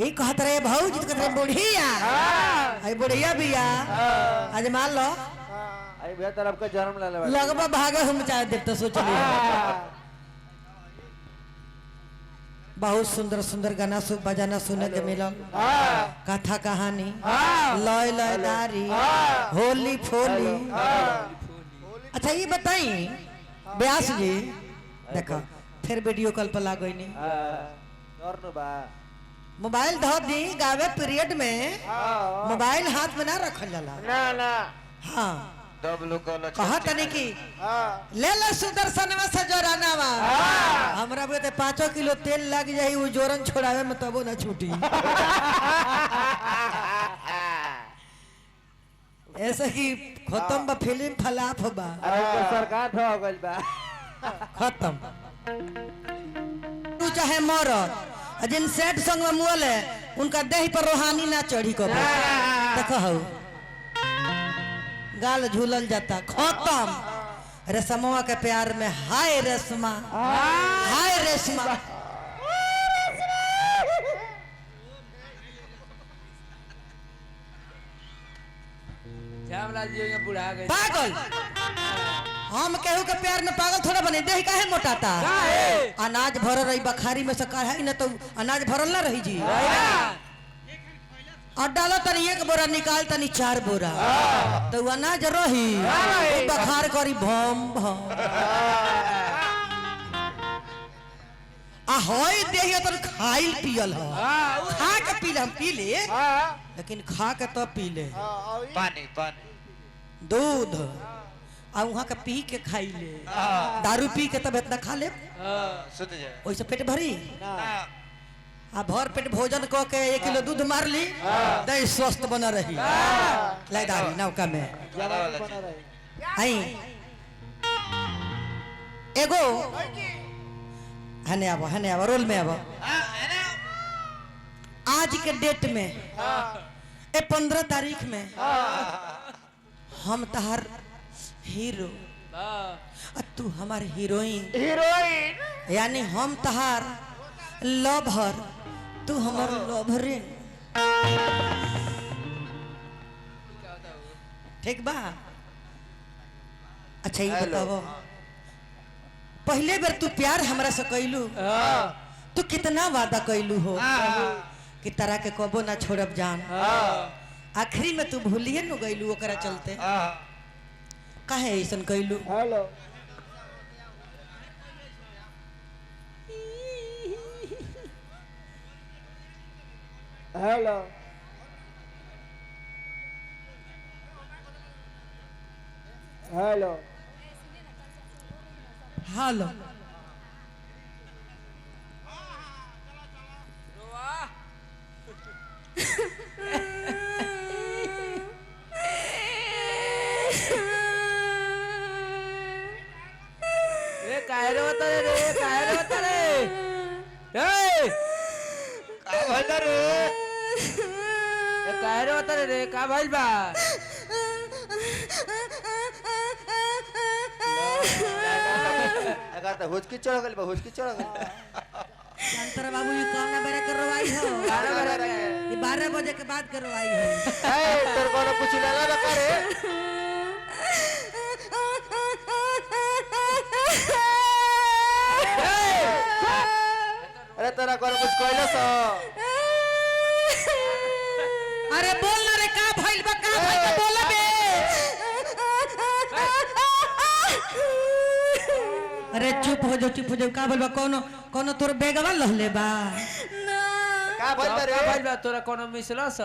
ये कहत रहे भाऊ जी कहत रहे बुढ़िया आई बुढ़िया बिया आज मान लो आई भैया तरफ का जन्म ले ले लगभग भागे हम चाहे देते सोच लिया बहुत सुंदर सुंदर गाना बजाना सुने के मिला कथा कहानी लय लयदारी होली फोली। अच्छा ये बताई व्यास जी देखो फिर वीडियो कॉल पर लागो नहीं मोबाइल धो दी गावे पीरियड में मोबाइल हाथ में ना रखल जाला ना ना हाँ कहा तनी की ले लो सुदर्शन से जोराना वा हमरा बुते 5 किलो तेल लग जाई वो जोरन छोड़ावे में तबो ना छूटी ऐसे की खत्म बा फिल्म फलाफ बा सरकार हो गइल बा खत्म तू चाहे मरद जिन सेट संग में मुअल है उनका देह पर रोहानी ना चढ़ी को देखो हो गाल झूलल जाता खत्म रेशमवा के प्यार में हाय रेशमा हाय रेशमा श्यामलाल जी ये बुढ़ा गए पागल हम केहू के प्यार में पागल थोड़ा बने देह काहे मोटाता अनाज भरल रही बखारी में से काहे न तो अनाज भरल ना रही जी और डालो तनी 1 बोरा निकाल तनी 4 बोरा तो अनाज रही बखार करी भम भम आ होई देहियो तो खाइल पियल हो खा के पी ले हम पी ले लेकिन खा के तो पी ले पानी पानी दूध आ वहाँ के पी के खाई ले दारू पी के तब इतना खा ले वैसे पेट भरी आ भर पेट भोजन क के 1 किलो दूध मार ली दही स्वस्थ बना रही लयदारी नौका में आई एगो हने आवा रोल में आवा आज के डेट में 15 तारीख में हम तहार हीरो तू हमार हीरोइन यानी हम तहार लवर तू हमार लवरिन ठीक बा। अच्छा ये बताओ पहले बार तू प्यार हमरा से कैलू तू कितना वादा कैलू हो कि तरह के कबो ना छोड़ब जान आखिरी में तू भूलिए न गइलू ओकरा चलते काहे ऐसन कैलू हेलो हेलो हेलो हेलो काहे रे बता रे काहे रे बता रे का भइल रे काहे रे बता रे का भइल बा अगर तो हुचकी चढ़ गइल बा हुचकी चढ़ गइल शंकर बाबू ये कौन बेरा करवाई हो 12 बजे के बाद करवाई हो ए तोर कोनो कुछ लेला ना करे अरे तेरा कोनो कुछ कहलो सो अरे बोल ना रे का भइल बा का भइल बा बोल बे अरे चुप हो जा का भइल बा कोनो तोर बेगवा लहले बा का भइल रे का भइल बा तोरा कोनो मिसला स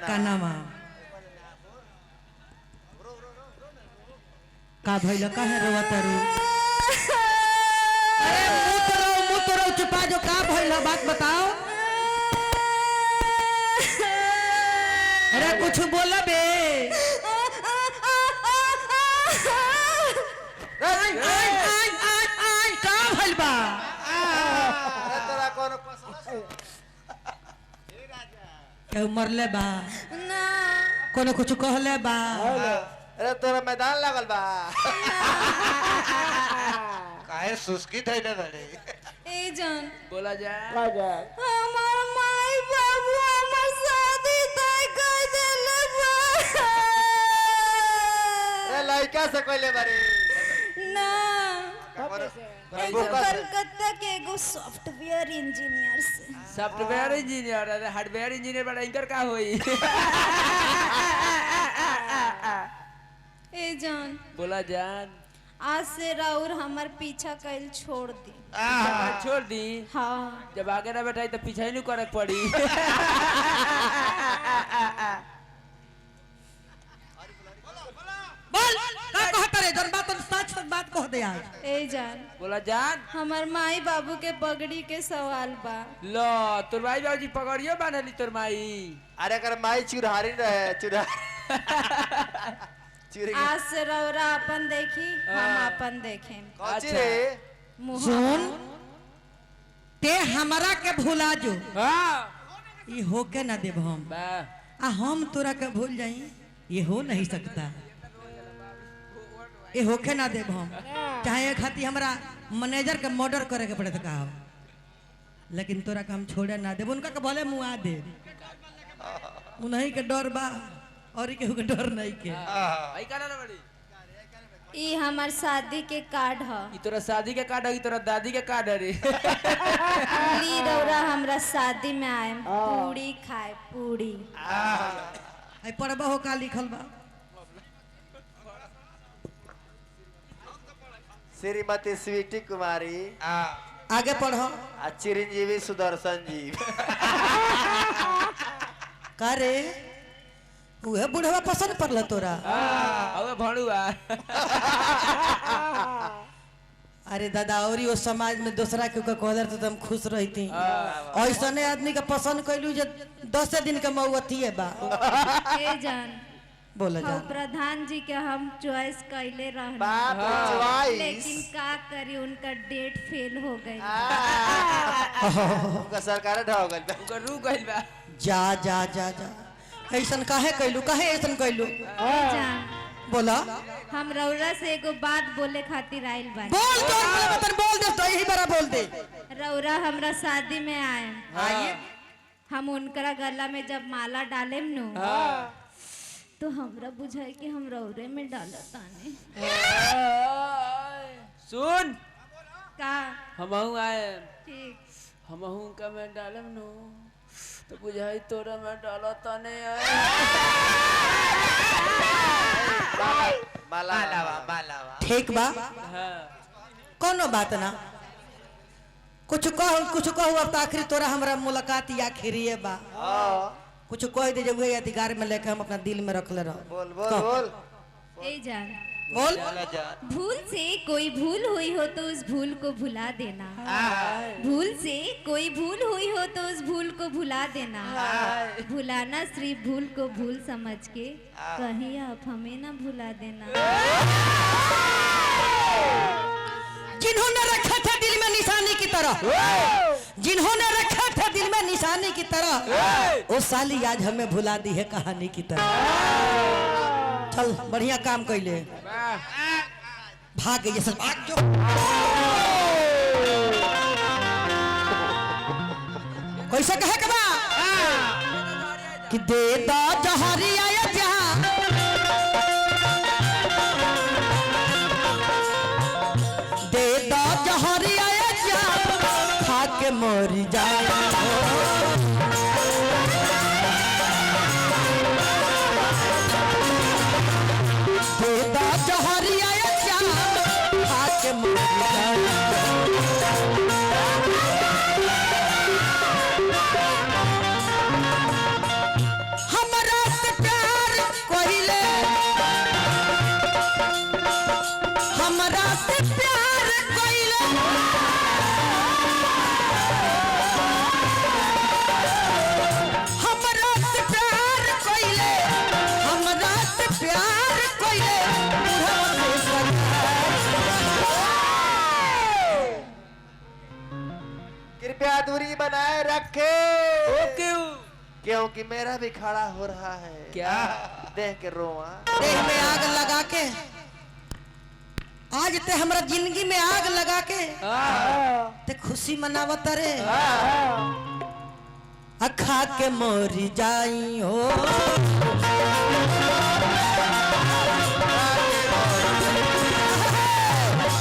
कानावा का भइल काहे रोवत रू अरे मुत रो चुपा जो का भइल बात बताओ अरे कुछ बोल बे का भइल बा तेरा कोनो केहू मरले बा कोनो कुछ कहले बा अरे तोरा मैदान लागल बा काहे सुस्की थई ना बड़े ए जान बोला जा हमार माई बाबू हमार शादी तय कर देले बा। अरे लड़का से कोइले बारे ना एगो कलकत्ता के एगो सॉफ्टवेयर इंजीनियर से। सॉफ्टवेयर इंजीनियर अरे हार्डवेयर इंजीनियर बड़ा इनकर का होई ए जान बोला जान आज से राउर हमार पीछा कैल छोड़ दी। छोड़ दी हाँ जब आगे ना बैठाई तो पीछे ही नहीं करे पड़ी बोल का कहत रे जन बात सच सच बात कह दे आज। ए जान बोला जान हमार माई बाबू के पगड़ी के सवाल बा। लो तोर भाई बाबूजी पकड़ियो बांधली तोर माई अरे अगर माई चुरहारी रहे चुरा चुरी आज से रौरा अपन देखी हम अपन देखें। कौची रे मुँह सुन ते हमरा के भुला जो हां ई होके ना देब हम बा आ हम तोरा के भूल जाई ये हो नहीं सकता ये होके ना देब हम चाहे खाती हमरा मैनेजर के मर्डर करे के पड़े तो का लेकिन तोरा के हम छोड़े ना देब उनका के भले मुआ दे उन्हीं के डर बा और केहू के डर नहीं के आई का ना बड़ी ई हमार शादी के कार्ड ह। ई तोरा शादी के कार्ड है तोरा दादी के कार्ड है रे ली रौरा हमरा शादी में आए पूरी खाए पूरी। आई पढ़बा हो का लिखल बा श्रीमती स्वीटी कुमारी आगे पढ़ो आ चिरंजीवी सुदर्शन जी का रे उहे बुढ़वा पसंद पड़ल तोरा अबे भणुआ अरे दादा और वो समाज में दूसरा के कहलर तो हम खुश रहती ऐसने आदमी के पसंद कैलू जे 10 दिन के मौवती बा ए जान बोला हम जा प्रधान जी के हम चॉइस कैले रहनी बाप चॉइस लेकिन का करी उनका डेट फेल हो गई। उनका सरकार ढह गइल बा। उनका रू गइल बा जा जा जा जा ऐसन काहे कैलू काहे ऐसन कैलू ए जान बोला हम रौरा से एगो बात बोले खातिर आइल बानी। बोल तो बतन बोल दे तो यही बारा बोल दे रौरा हमरा शादी में आए आइए हम उनकरा गला में जब माला डालेम नु तो हमरा बुझाई कि हम रौरे में डालताने। सुन का हमहू आए ठीक हमहू का मैं डालम नु तो बुझाई तोरा मैं डालो तने मालावा ठीक बा हां कोनो बात ना कुछ कहू अब तो आखिरी तोरा हमरा मुलाकात आखिरी बा कुछ कह दे जब वही अधिकार में लेके हम अपना दिल में रख ले रहो बोल बोल बोल ए जान बोल भूल से कोई भूल हुई हो तो उस भूल को भुला देना। भूल से कोई भूल हुई हो तो उस भूल को भुला देना। भुलाना सिर्फ भूल को भूल समझ के कहीं आप हमें ना भुला देना। जिन्होंने रखा था दिल में निशानी की तरह जिन्होंने रखा था दिल में निशानी की तरह वो साली आज हमें भुला दी है कहानी की तरह। चल बढ़िया काम कैले भाग गई सब भाग जो कैसे कहे के बा कि दे दा जहरी आया जहां दे दा जहरी आया जहां खा के मरी जा दे दा जहरी आया जहां खा के मरी हमरा से प्यार कोइले हमरा से प्यार कोइले हमरा से प्यार कोइले हमरा से प्यार कोइले बुढ़वा से कृपया दूरी बनाए रखे क्यों क्योंकि मेरा भी खड़ा हो रहा है क्या देख के रोआ देह में आग लगा के आज ते हमरा जिंदगी में आग लगा के ते खुशी मनावत रे अखा के मोरी जाई हो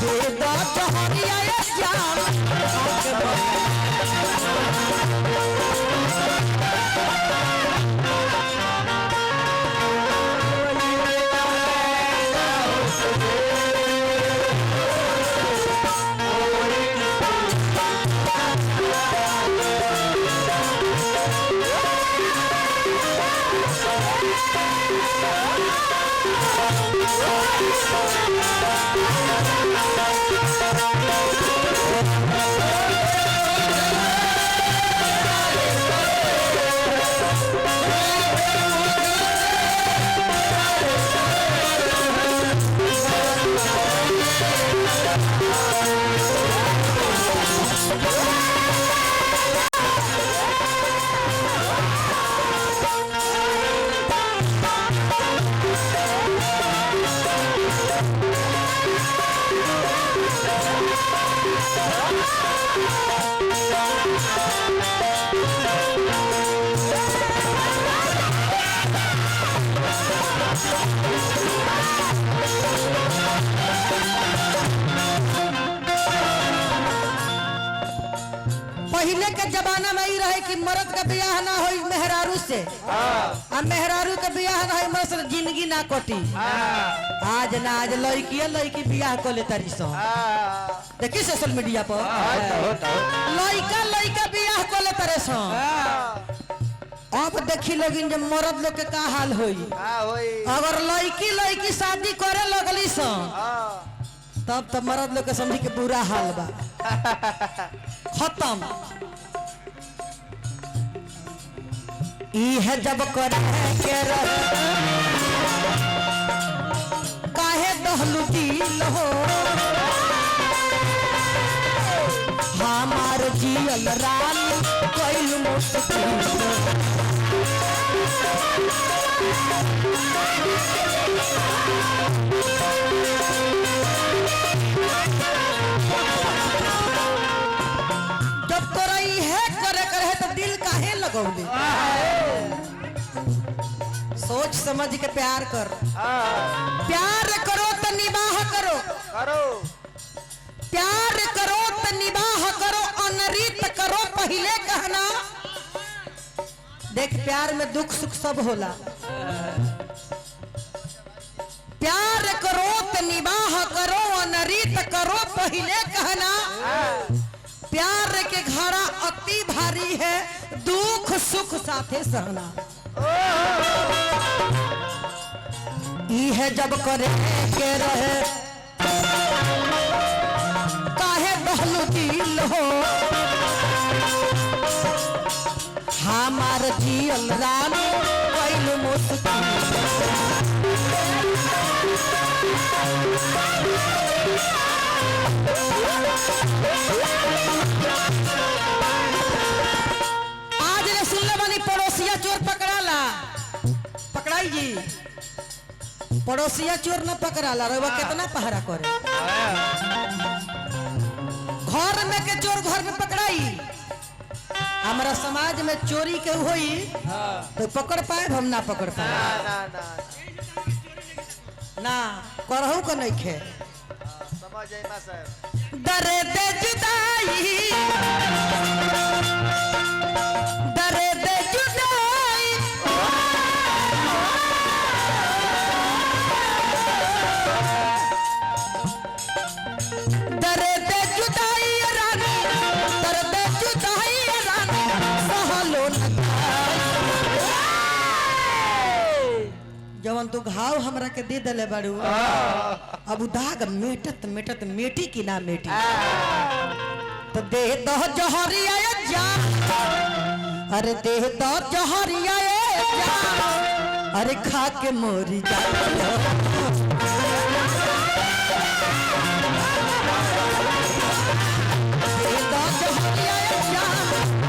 बेदा जहरिया ये जान खा के मोरी पहले के जमाना में ही रहे कि मर्द का ब्याह ना हो मेहरारू से आ मेहरारू के ब्याह ना हो मर्द जिंदगी ना कटी आज ना आज लड़की ब्याह कर ले तारी सो देखी सोशल मीडिया पर लड़का ब्याह कर ले तारे सो अब देखी लोगिन जब मर्द लोग के का हाल होई अगर लड़की शादी करे लगली सो तब तो मर्द लोग के समझी के बुरा हाल बा खत्म है जब करे के रहे काहे दहलू दिल हो हमार जियल रानी कोई मुश्किल जब तोरा है करे तो दिल काहे लगौले सोच समझ के प्यार कर प्यार करो तो निबाह करो प्यार करो तो निबाह करो अनरीत करो पहले कहना देख प्यार में दुख सुख सब होला प्यार करो तो निबाह करो अनरीत करो पहले कहना प्यार के घड़ा अति भारी है दुख सुख साथे सहना है जब करे के रहे काहे दहलू दिल हो हमार जियल रानी कोई मुश्किल आज ने सुनले बानी पड़ोसिया चोर पकड़ाई जी पड़ोसिया चोर न पकड़ाला रवा कितना पहरा करे घर में के चोर घर में पकड़ाई हमारा समाज में चोरी के होई तो पकड़ पाए हम ना पकड़ पाए ना करहु को नहीं खे समझ जाए ना सर दरे दे जुदाई जवन तू घाव हमरा के दे दले बाड़ू अब दाग मेटत मेटत मेटी की ना मेटी तो दे दो जहरिया जा अरे दे दो जहरिया जा अरे खा के मोरी जा दे दो जहरिया जा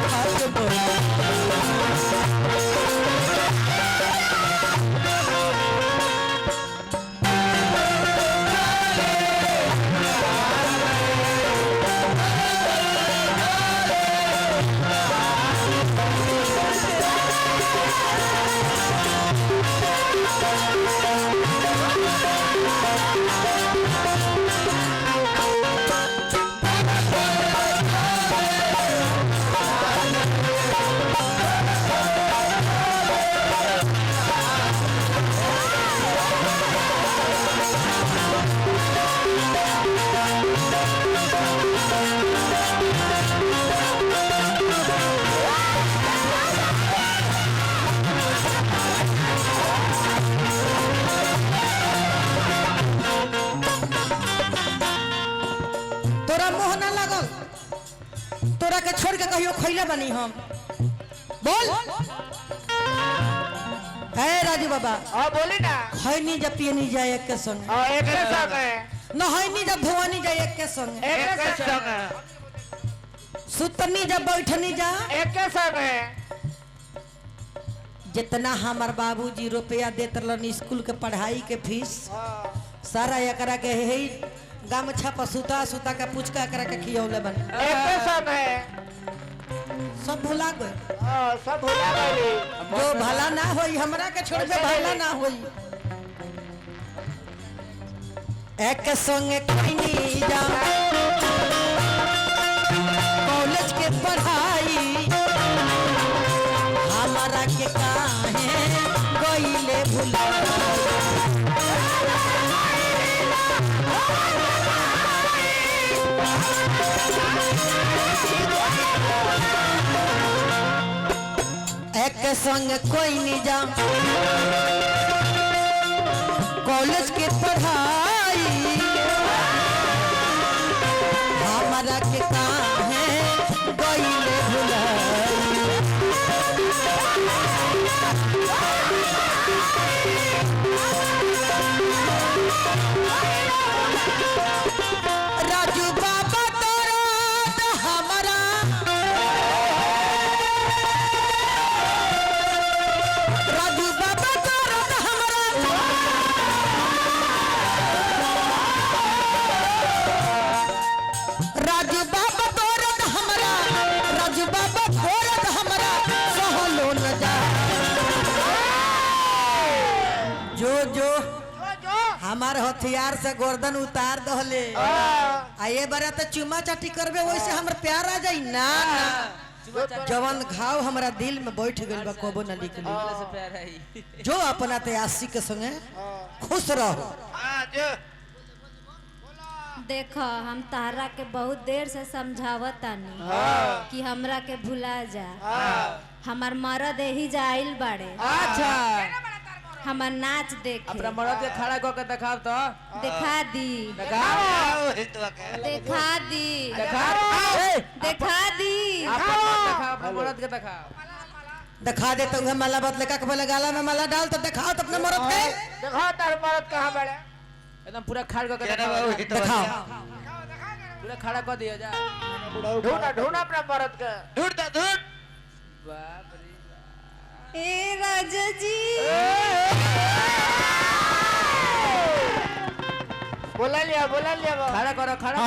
खा के मोरी तोरा के छोड़ के कहियो खैले बनी हम बोल है राजू बाबा हाँ बोली ना खैनी जब पियनी जाए एक के संग हाँ एक के संग है न हैनी जब धोवनी जाए एक के संग एक के संग है सुतनी जब बैठनी जा एक के संग है जितना हमार बाबूजी रुपया देत रहलन स्कूल के पढ़ाई के फीस सारा एकरा के हे गामछा पर सुता सुता के पुचका करा के खियौले बन एक के संग है सब भुला गए हाँ सब भुला गई जो भला ना होई हमरा के छोड़ के भला ना होई एक संगे खैनी जा कॉलेज के पढ़ाई हमारा के काहे गईले भुला एक संग कोई नहीं जा कॉलेज के पढ़ाई हमारा के काम है गईले भुलाई राजू बाबा तोरा हमारा राजू बाबा तोरा हमारा राजू बाबा तोरा हमारा राजू बाबा तोरा हमारा सहलो न जा जो जो हमार हथियार से गर्दन उतार दहले आ ये बार तो चुमा चाटी करबे वैसे हमर प्यार आ जाई ना ना जवन घाव हमरा दिल में बैठ गइल बा कबो ना निकली से प्यार है जो अपना ते आशी के संगे खुश रहो हाँ जो देखो हम तारा के बहुत देर से समझावतानी कि हमरा के भुला जा हमार मरद यही जाइल बाड़े अच्छा हमार नाच देखे अपना मरद के खड़ा क के दिखाओ तो दिखा दी दिखाओ दिखा दी दिखाओ दिखा दी अपना मरद के दिखाओ दिखा दे तो माला बदले का पहले गाला में माला डाल तो दिखाओ तो अपने मरद के देखो तार मर्द कहाँ बड़े एकदम पूरा खड़ क के दिखाओ पूरा खड़ा कर दिया जा ढूंढ ढूंढ अपना मर्द के ढूंढ ढूंढ बाप रे ए राजा जी बोला लिया वो खड़ा करो खड़ा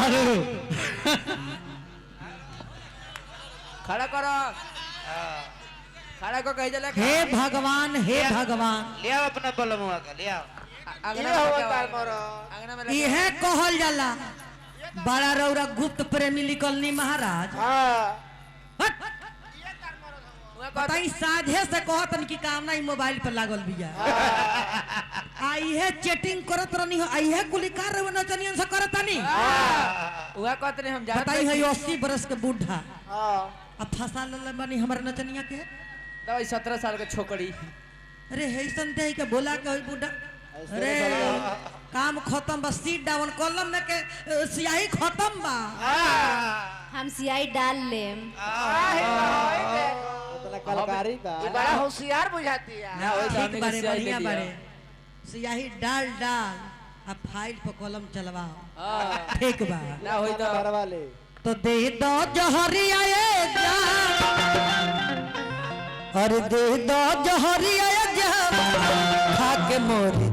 खड़ा करो खड़ा को कहीं चला हे भगवान लिया अपना बलमुआ का लिया अंगना ये में हो क्या तार हुआ? मरो अंगना में इहे कहल जाला बड़ा रौरा गुप्त प्रेमी लिखलनी महाराज हट! बताई साझे से कहतन की कामना ई मोबाइल पर लागल बिया आ इहे चैटिंग करत रहनी हो इहे कुलिकार रे नचनियन से करतनी उहा कहत रहे हम जात बताई है 80 बरस के बूढ़ा हाँ अब फंसा ले बनी हमर नचनिया के तो 17 साल के छोकरी अरे हैसन दे के बोला के होई बूढ़ा अरे काम खत्म बस सीट डाउन कॉलम में के स्याही खत्म बा हम सियाई डाल लेम कलकारी बा ये बड़ा होशियार बुझाती है ना होई ठीक तो बारे हमने बढ़िया के बारे स्याही डाल डाल अब फाइल पर कलम चलवाओ हां ठीक बा ना होई तो करवा ले तो दे दो जहरिया ये जान और दे दो जहरिया ये जान खा के मोरी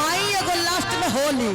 आई एगो लास्ट में होली